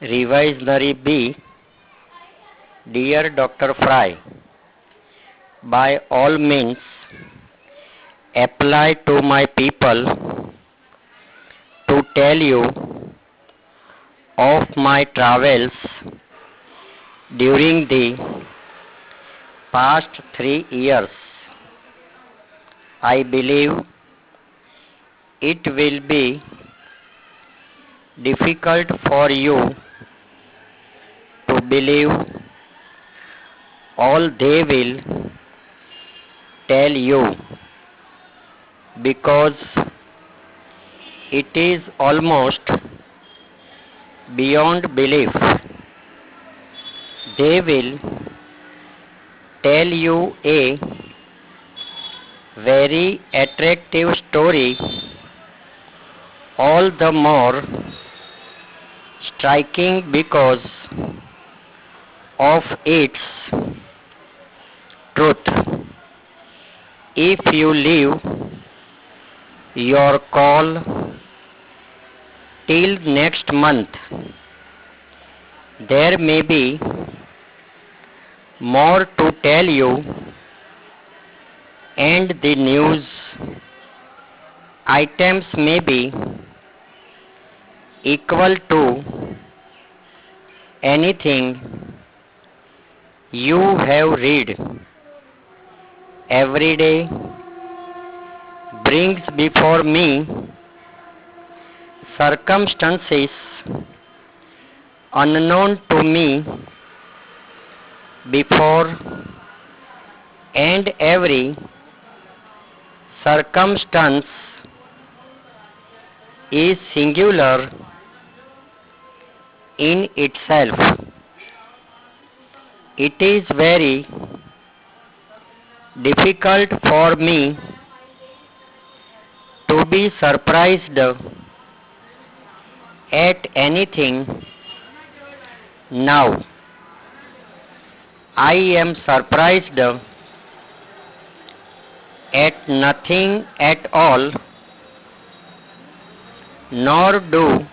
Revisionary B. Dear Dr. Fry, by all means apply to my people to tell you of my travels during the past 3 years. I believe it will be difficult for you to believe all they will tell you, because it is almost beyond belief. They will tell you a very attractive story, all the more striking because of its truth. If you leave your call till next month, there may be more to tell you, and the news items may be equal to anything you have read. Every day brings before me circumstances unknown to me before, and every circumstance is singular in itself. It is very difficult for me to be surprised at anything now. I am surprised at nothing at all, nor do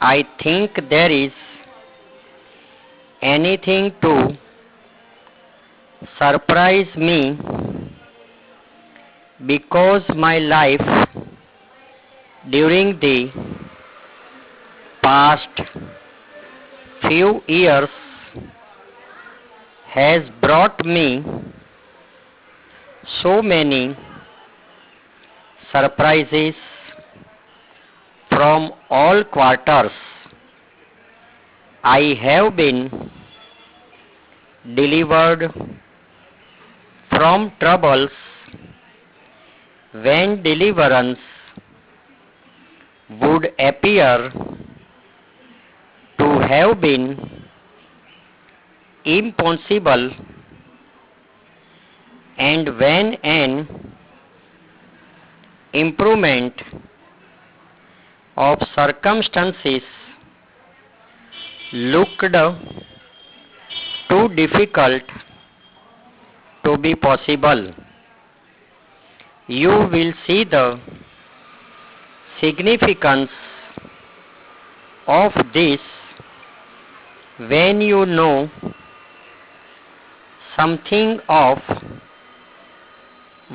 I think there is anything to surprise me, because my life during the past few years has brought me so many surprises from all quarters. I have been delivered from troubles when deliverance would appear to have been impossible, and when an improvement of circumstances looked too difficult to be possible. You will see the significance of this when you know something of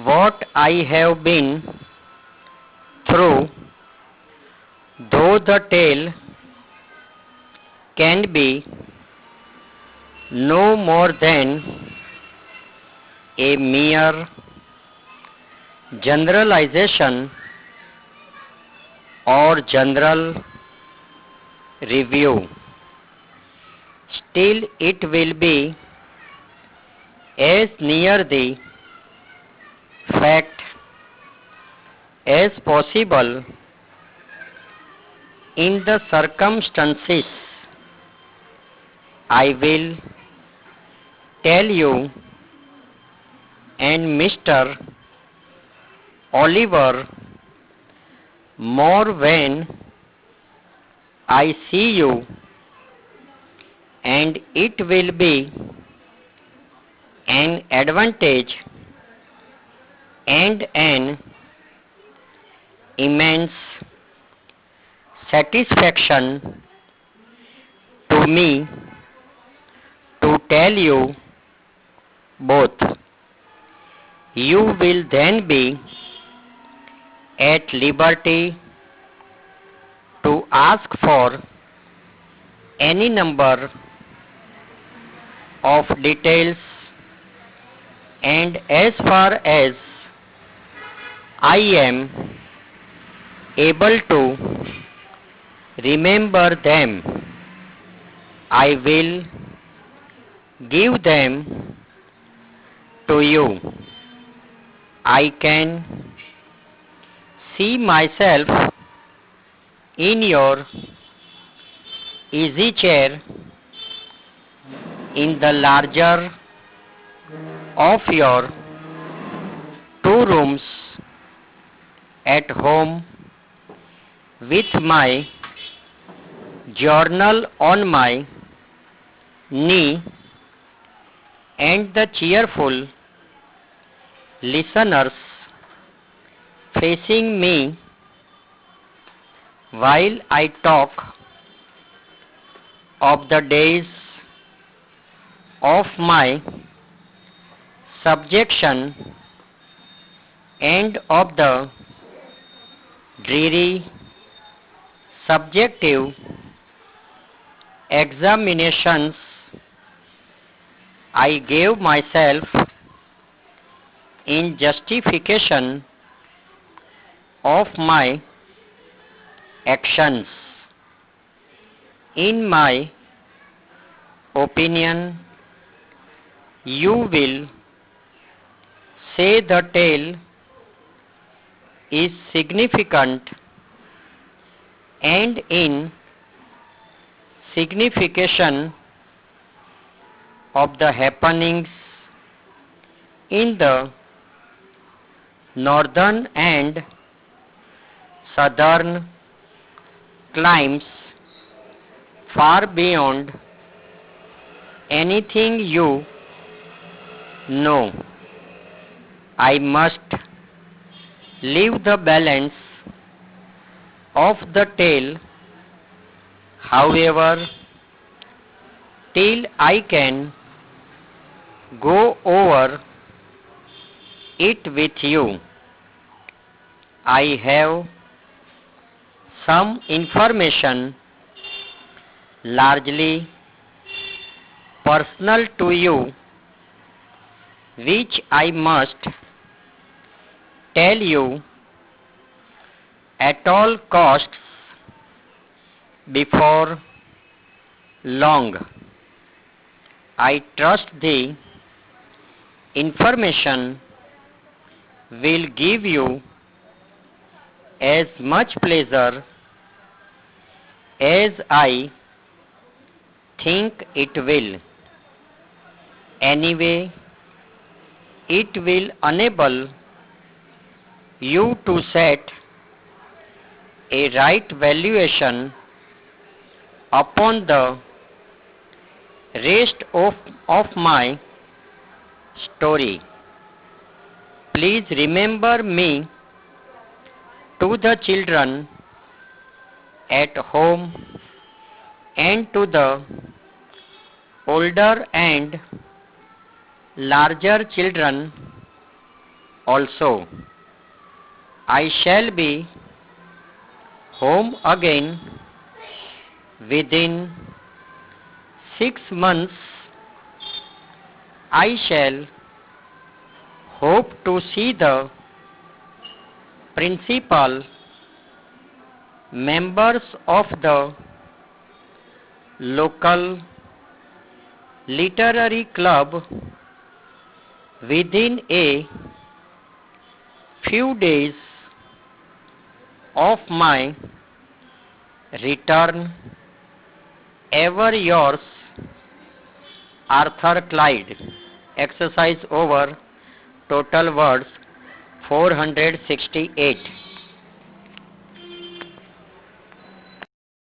what I have been through, though the tale can be no more than a mere generalization or general review. Still, it will be as near the fact as possible in the circumstances. I will tell you and Mr. Oliver more when I see you, and it will be an advantage and an immense satisfaction to me to tell you both. You will then be at liberty to ask for any number of details, and as far as I am able to remember them, I will give them to you. I can see myself in your easy chair in the larger of your 2 rooms at home, with my journal on my knee, and the cheerful listeners facing me while I talk of the days of my subjection and of the dreary subjective examinations I gave myself in justification of my actions. In my opinion, you will say the tale is significant, and in signification of the happenings in the northern and southern climes far beyond anything you know. I must leave the balance of the tale, however, till I can go over it with you. I have some information largely personal to you, which I must tell you at all costs before long. I trust the information will give you as much pleasure as I think it will. Anyway, it will enable you to set a right valuation upon the rest of my story. Please remember me to the children at home and to the older and larger children also. I shall be home again within 6 months. I shall hope to see the principal members of the local literary club within a few days of my return. Ever yours, Arthur Clyde. Exercise over. Total words 468.